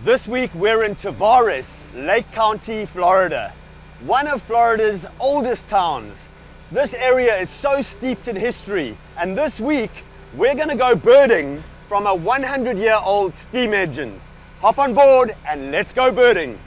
This week we're in Tavares, Lake County, Florida, one of Florida's oldest towns. This area is so steeped in history, and this week we're going to go birding from a 100-year-old steam engine. Hop on board and let's go birding.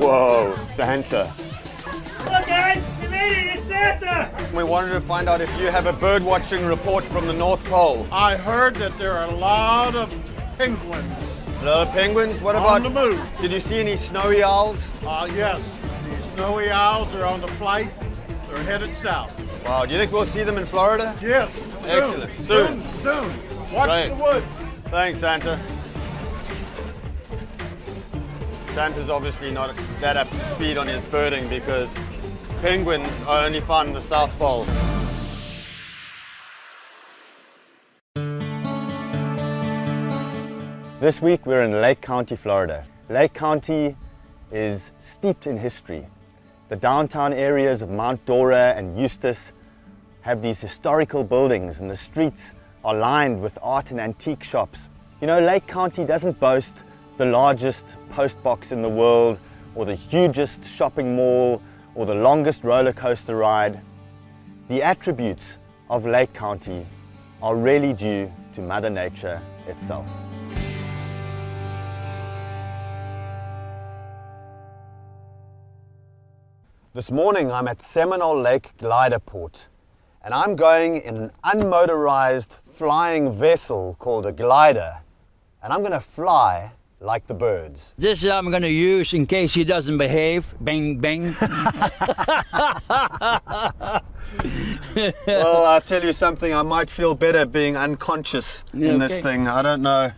Whoa, Santa. Look guys, you made it, it's Santa! We wanted to find out if you have a bird watching report from the North Pole. I heard that there are a lot of penguins A lot of penguins? What on about, the move. did you see any snowy owls? Yes, the snowy owls are on the flight. They're headed south. Wow, do you think we'll see them in Florida? Yes, Excellent. Soon. Watch Right. the woods. Thanks, Santa. Santa's obviously not that up to speed on his birding because penguins are only found in the South Pole. This week we're in Lake County, Florida. Lake County is steeped in history. The downtown areas of Mount Dora and Eustis have these historical buildings, and the streets are lined with art and antique shops. You know, Lake County doesn't boast the largest post box in the world, or the hugest shopping mall, or the longest roller coaster ride. The attributes of Lake County are really due to Mother Nature itself. This morning I'm at Seminole Lake Glider Port, and I'm going in an unmotorized flying vessel called a glider, and I'm going to fly like the birds. This I'm going to use in case he doesn't behave. Bang, bang. Well, I'll tell you something, I might feel better being unconscious in this thing. I don't know.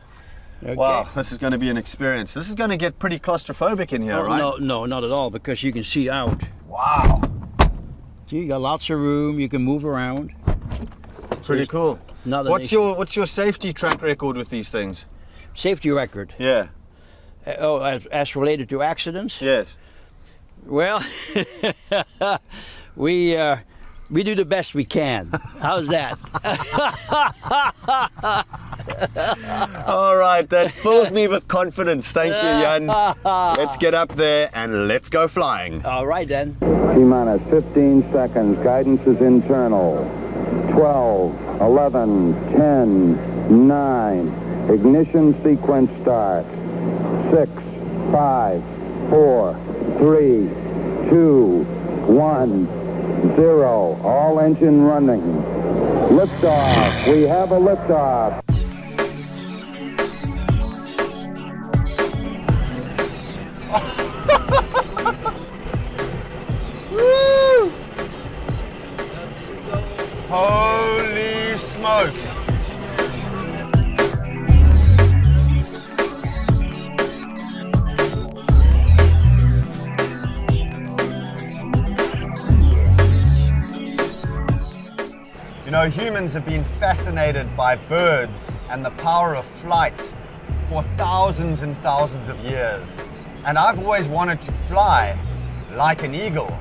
Okay. Wow, this is going to be an experience. This is going to get pretty claustrophobic in here, right? No, not at all, because you can see out. Wow. See, you got lots of room. You can move around. Pretty cool. Not What's your safety track record with these things? Safety record. Yeah. As related to accidents? Yes. Well, we do the best we can. How's that? All right, that fills me with confidence. Thank you, Jan. Let's get up there and let's go flying. All right, then. T-minus 15 seconds. Guidance is internal. 12, 11, 10, 9. Ignition sequence starts. 6, 5, 4, 3, 2, 1, 0. All engine running. Liftoff. We have a liftoff. Woo! Holy smokes! You know, humans have been fascinated by birds and the power of flight for thousands and thousands of years. And I've always wanted to fly like an eagle.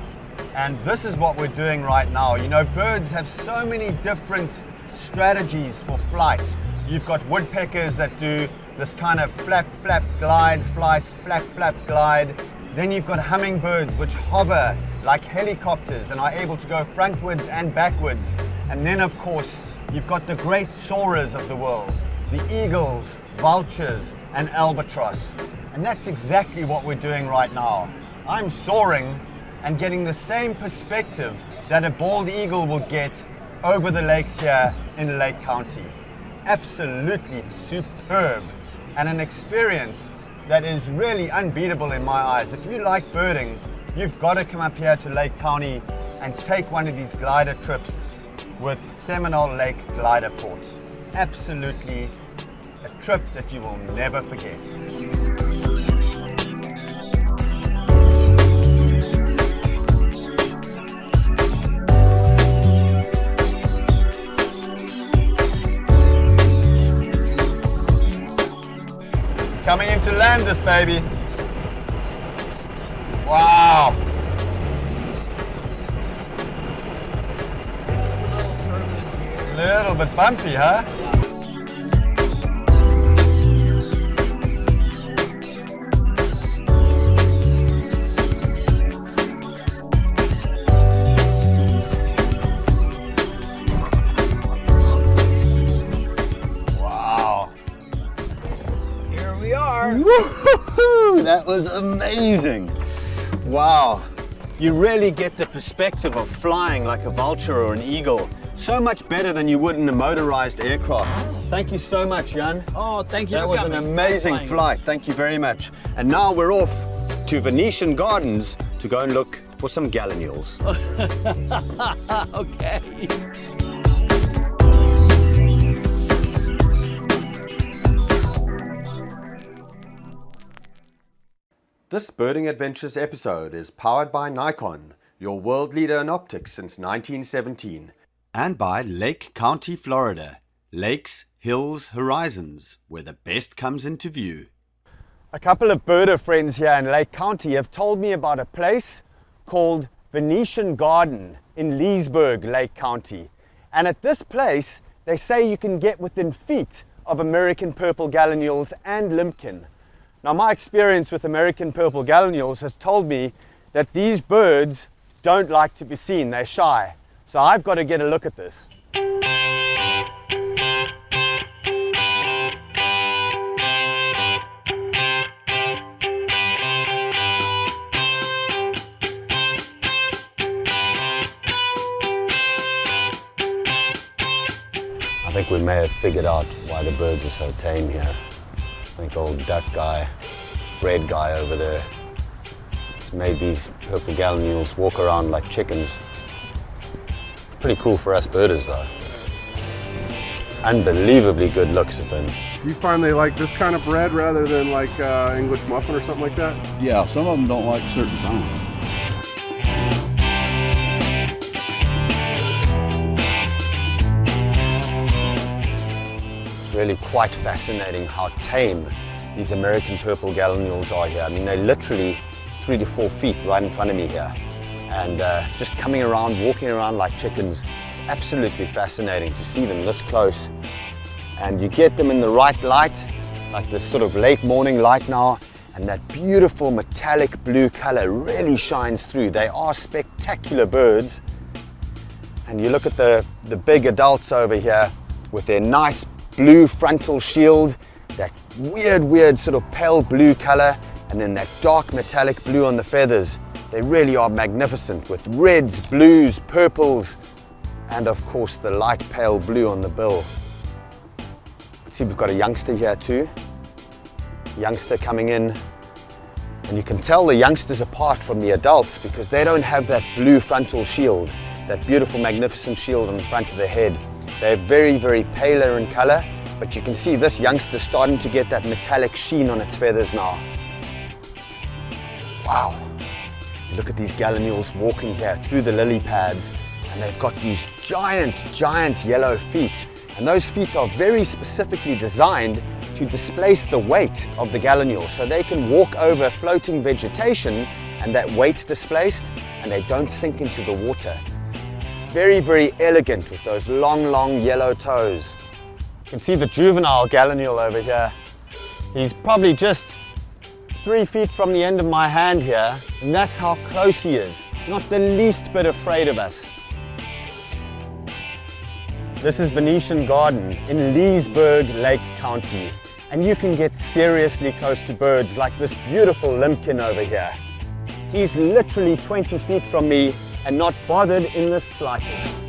And this is what we're doing right now. You know, birds have so many different strategies for flight. You've got woodpeckers that do this kind of flap, flap, glide, flight, flap, flap, glide. Then you've got hummingbirds which hover like helicopters and are able to go frontwards and backwards. And then of course, you've got the great soarers of the world, the eagles, vultures, and albatross. And that's exactly what we're doing right now. I'm soaring and getting the same perspective that a bald eagle will get over the lakes here in Lake County. Absolutely superb, and an experience that is really unbeatable in my eyes. If you like birding, you've got to come up here to Lake County and take one of these glider trips with Seminole Lake Glider Port. Absolutely a trip that you will never forget. Coming in to land this baby. Wow. Little bit bumpy, huh? Wow. Here we are. Woo-hoo-hoo! That was amazing. Wow. You really get the perspective of flying like a vulture or an eagle. So much better than you would in a motorized aircraft. Thank you so much, Jan. Oh, thank you. That was an amazing flight. Thank you very much. And now we're off to Venetian Gardens to go and look for some gallinules. Okay. This Birding Adventures episode is powered by Nikon, your world leader in optics since 1917. And by Lake County, Florida. Lakes, hills, horizons, where the best comes into view. A couple of birder friends here in Lake County have told me about a place called Venetian Garden in Leesburg, Lake County. And at this place, they say you can get within feet of American purple gallinules and limpkin. Now, my experience with American purple gallinules has told me that these birds don't like to be seen. They're shy. So I've got to get a look at this. I think we may have figured out why the birds are so tame here. I think old duck guy, red guy over there, has made these purple gallinules walk around like chickens. Pretty cool for us birders though. Unbelievably good looks at them. Do you find they like this kind of bread rather than like English muffin or something like that? Yeah, some of them don't like certain kinds. It's really quite fascinating how tame these American purple gallinules are here. I mean, they're literally 3 to 4 feet right in front of me here. And just coming around, walking around like chickens. It's absolutely fascinating to see them this close. And you get them in the right light, like this sort of late morning light now, and that beautiful metallic blue color really shines through. They are spectacular birds. And you look at the big adults over here with their nice blue frontal shield, that weird sort of pale blue color, and then that dark metallic blue on the feathers. They really are magnificent with reds, blues, purples, and of course the light pale blue on the bill. Let's see, we've got a youngster here too. Youngster coming in, and you can tell the youngsters apart from the adults because they don't have that blue frontal shield, that beautiful magnificent shield on the front of their head. They're very paler in color, but you can see this youngster starting to get that metallic sheen on its feathers now. Wow. Look at these gallinules walking here through the lily pads, and they've got these giant yellow feet. And those feet are very specifically designed to displace the weight of the gallinule, so they can walk over floating vegetation and that weight's displaced and they don't sink into the water. Very elegant with those long yellow toes. You can see the juvenile gallinule over here. He's probably just 3 feet from the end of my hand here, and that's how close he is. Not the least bit afraid of us. This is Venetian Garden in Leesburg, Lake County. And you can get seriously close to birds like this beautiful limpkin over here. He's literally 20 feet from me and not bothered in the slightest.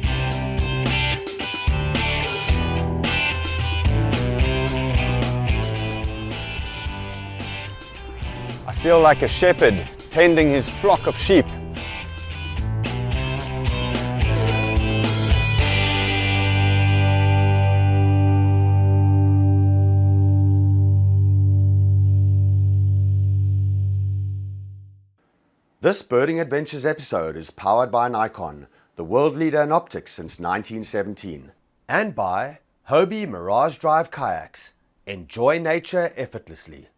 I feel like a shepherd tending his flock of sheep. This Birding Adventures episode is powered by Nikon, the world leader in optics since 1917, and by Hobie Mirage Drive Kayaks. Enjoy nature effortlessly.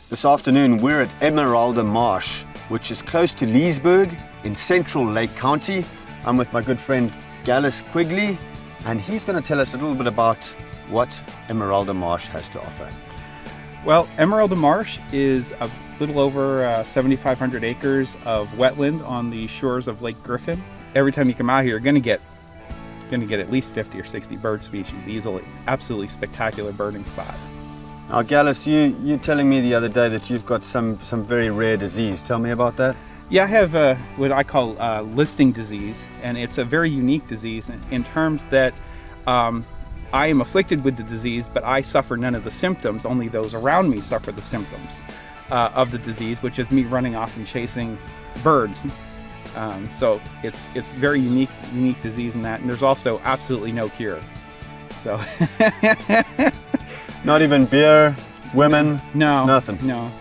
This afternoon we're at Esmeralda Marsh, which is close to Leesburg in central Lake County. I'm with my good friend Gallus Quigley, and he's going to tell us a little bit about what Esmeralda Marsh has to offer. Well, Esmeralda Marsh is a little over 7,500 acres of wetland on the shores of Lake Griffin. Every time you come out here, you're going to get at least 50 or 60 bird species easily. Absolutely spectacular birding spot. Now, Gallus, you telling me the other day that you've got some very rare disease. Tell me about that. Yeah, I have what I call listing disease, and it's a very unique disease in terms that I am afflicted with the disease, but I suffer none of the symptoms. Only those around me suffer the symptoms of the disease, which is me running off and chasing birds. So it's very unique disease in that, and there's also absolutely no cure. So not even beer, women, no, nothing. No,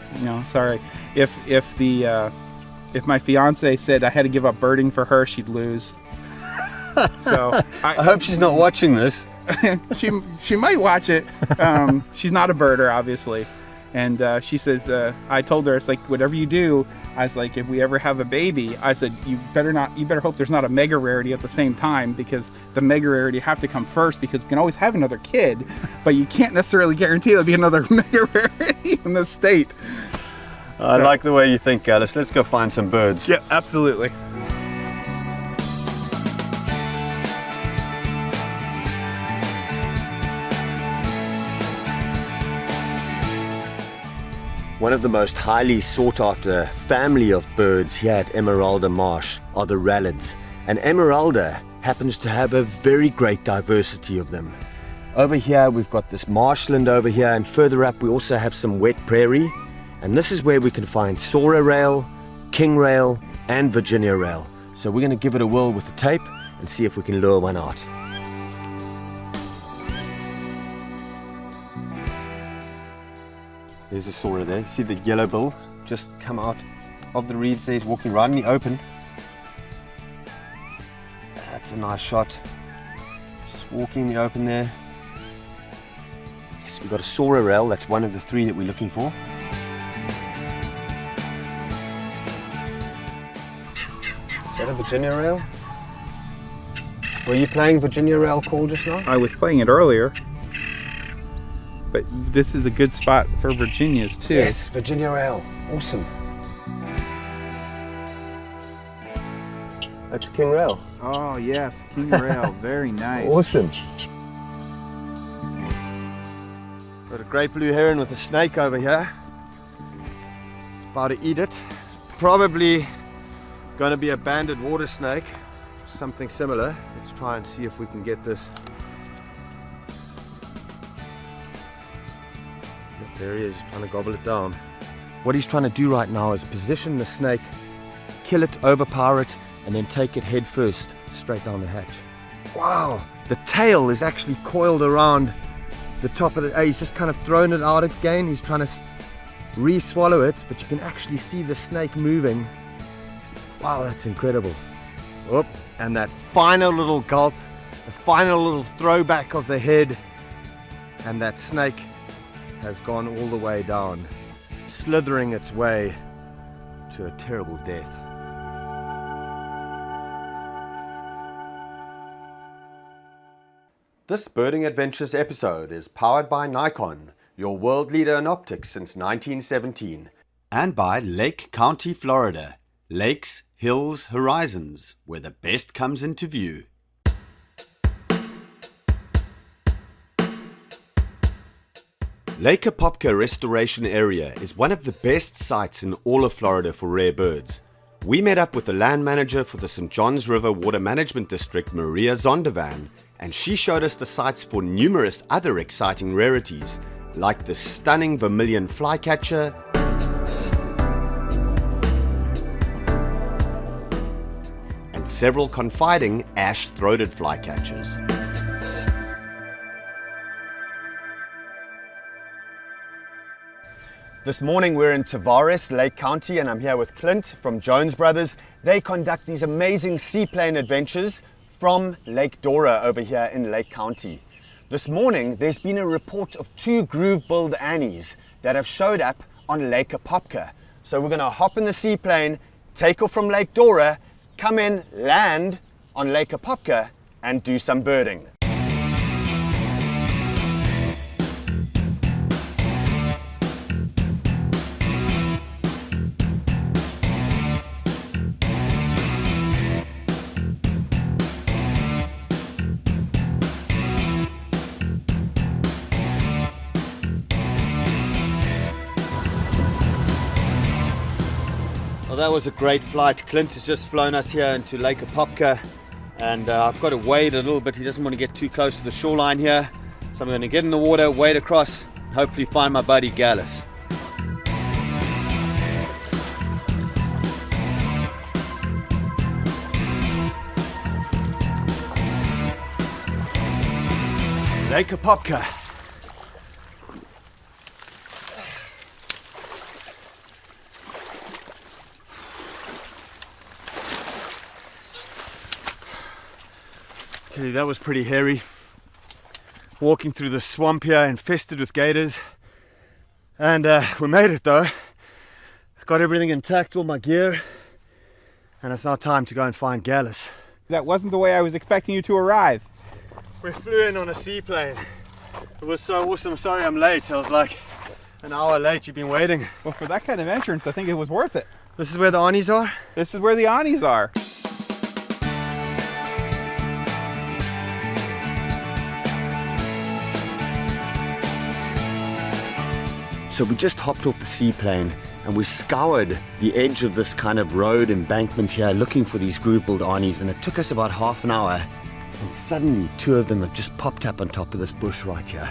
sorry. If my fiance said I had to give up birding for her, she'd lose. So I hope she's not watching this. she might watch it. She's not a birder, obviously, and she says I told her, it's like, whatever you do, I was like, if we ever have a baby, I said, you better hope there's not a mega rarity at the same time, because the mega rarity have to come first, because we can always have another kid, but you can't necessarily guarantee there'll be another mega rarity in the state. I like the way you think, Gallus. Let's go find some birds. Yeah, absolutely. One of the most highly sought after family of birds here at Esmeralda Marsh are the rallids, and Esmeralda happens to have a very great diversity of them. Over here we've got this marshland over here, and further up we also have some wet prairie, and this is where we can find Sora rail, king rail and Virginia rail. So we're going to give it a whirl with the tape and see if we can lure one out. There's a Sora there. See the yellow bill just come out of the reeds there. He's walking right in the open. That's a nice shot. Just walking in the open there. Yes, we've got a Sora rail. That's one of the three that we're looking for. Is that a Virginia rail? Were you playing Virginia rail call just now? I was playing it earlier, but this is a good spot for Virginias too. Yes, Virginia rail. Awesome. That's king rail. Oh yes, king rail, very nice. Awesome. Got a great blue heron with a snake over here. It's about to eat it. Probably going to be a banded water snake, something similar. Let's try and see if we can get this. There he is, trying to gobble it down. What he's trying to do right now is position the snake, kill it, overpower it, and then take it head first straight down the hatch. Wow, the tail is actually coiled around the top of the, he's just kind of thrown it out again. He's trying to re-swallow it, but you can actually see the snake moving. Wow, that's incredible. Oh, and that final little gulp, the final little throwback of the head, and that snake has gone all the way down, slithering its way to a terrible death. This Birding Adventures episode is powered by Nikon, your world leader in optics since 1917, and by Lake County, Florida. Lakes, hills, horizons, where the best comes into view. Lake Apopka Restoration Area is one of the best sites in all of Florida for rare birds. We met up with the land manager for the St. Johns River Water Management District, Maria Zondervan, and she showed us the sites for numerous other exciting rarities, like the stunning vermilion flycatcher, and several confiding ash-throated flycatchers. This morning we're in Tavares, Lake County, and I'm here with Clint from Jones Brothers. They conduct these amazing seaplane adventures from Lake Dora over here in Lake County. This morning there's been a report of 2 groove-billed Annies that have showed up on Lake Apopka. So we're going to hop in the seaplane, take off from Lake Dora, come in, land on Lake Apopka and do some birding. Well, that was a great flight. Clint has just flown us here into Lake Apopka, and I've got to wade a little bit. He doesn't want to get too close to the shoreline here, so I'm going to get in the water, wade across, and hopefully find my buddy Gallus. Lake Apopka. That was pretty hairy. Walking through the swamp here, infested with gators. And we made it though. Got everything intact, all my gear. And it's now time to go and find Gallus. That wasn't the way I was expecting you to arrive. We flew in on a seaplane. It was so awesome. Sorry I'm late. I was like an hour late. You've been waiting. Well, for that kind of entrance, I think it was worth it. This is where the Annies are? This is where the Annies are. So we just hopped off the seaplane and we scoured the edge of this kind of road embankment here looking for these groove-billed Annies, and it took us about half an hour, and suddenly 2 of them have just popped up on top of this bush right here.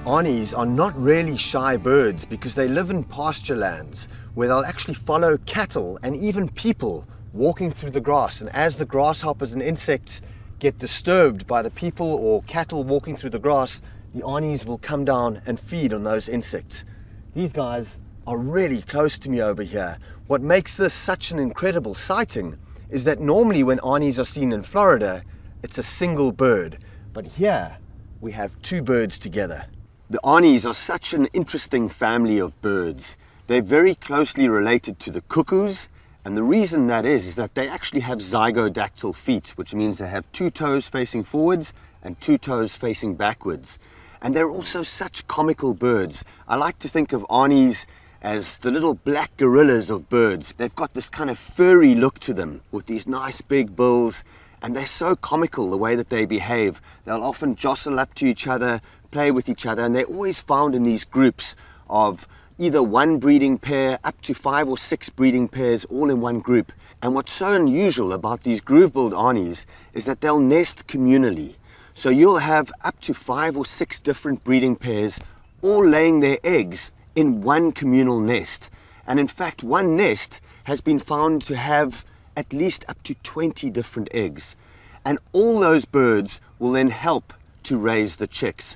Annies are not really shy birds because they live in pasture lands where they'll actually follow cattle and even people walking through the grass, and as the grasshoppers and insects get disturbed by the people or cattle walking through the grass, the Annies will come down and feed on those insects. These guys are really close to me over here. What makes this such an incredible sighting is that normally when Annies are seen in Florida, it's a single bird. But here we have 2 birds together. The Annies are such an interesting family of birds. They're very closely related to the cuckoos, and the reason that is that they actually have zygodactyl feet, which means they have 2 toes facing forwards and 2 toes facing backwards. And they're also such comical birds. I like to think of Annies as the little black gorillas of birds. They've got this kind of furry look to them with these nice big bills, and they're so comical the way that they behave. They'll often jostle up to each other, play with each other, and they're always found in these groups of either 1 breeding pair up to 5 or 6 breeding pairs all in one group. And what's so unusual about these groove-billed Annies is that they'll nest communally. So you'll have up to 5 or 6 different breeding pairs all laying their eggs in one communal nest. And in fact, one nest has been found to have at least up to 20 different eggs. And all those birds will then help to raise the chicks.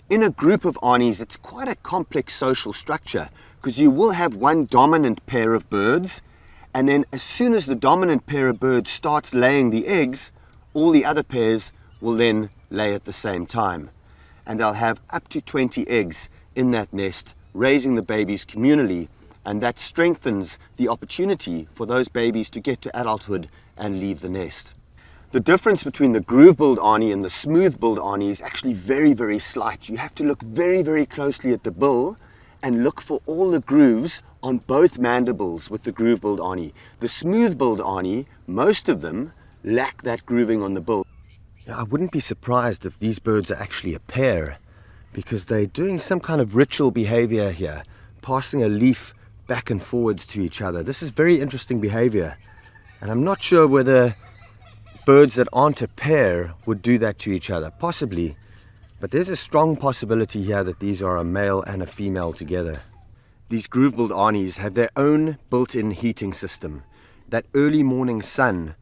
In a group of Annies, it's quite a complex social structure because you will have one dominant pair of birds, and then as soon as the dominant pair of birds starts laying the eggs, all the other pairs will then lay at the same time. And they'll have up to 20 eggs in that nest, raising the babies communally, and that strengthens the opportunity for those babies to get to adulthood and leave the nest. The difference between the groove-billed Annie and the smooth-billed Annie is actually very, very slight. You have to look very, very closely at the bill and look for all the grooves on both mandibles with the groove-billed Annie. The smooth-billed Annie, most of them lack that grooving on the bill. I wouldn't be surprised if these birds are actually a pair. because they're doing some kind of ritual behavior here, passing a leaf back and forwards to each other. This is very interesting behavior, and I'm not sure whether birds that aren't a pair would do that to each other. Possibly, but there's a strong possibility here that these are a male and a female together. These groove-billed arnies have their own built-in heating system. That early morning sun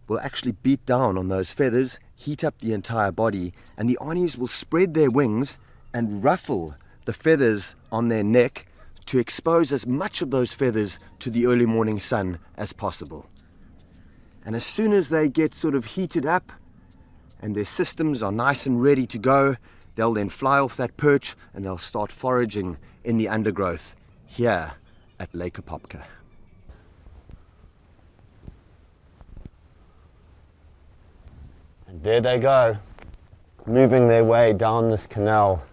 will actually beat down on those feathers, heat up the entire body, and the arnies will spread their wings and ruffle the feathers on their neck to expose as much of those feathers to the early morning sun as possible. And as soon as they get sort of heated up and their systems are nice and ready to go, they'll then fly off that perch and they'll start foraging in the undergrowth here at Lake Apopka. And there they go, moving their way down this canal.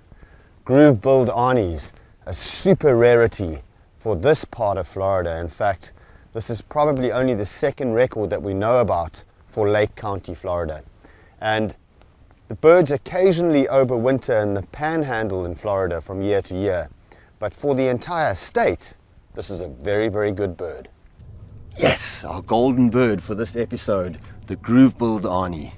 Groove-billed arnies, a super rarity for this part of Florida. In fact, this is probably only the second record that we know about for Lake County, Florida. And the birds occasionally overwinter in the panhandle in Florida from year to year. But for the entire state, this is a very, very good bird. Yes, our golden bird for this episode, the groove-billed arnie.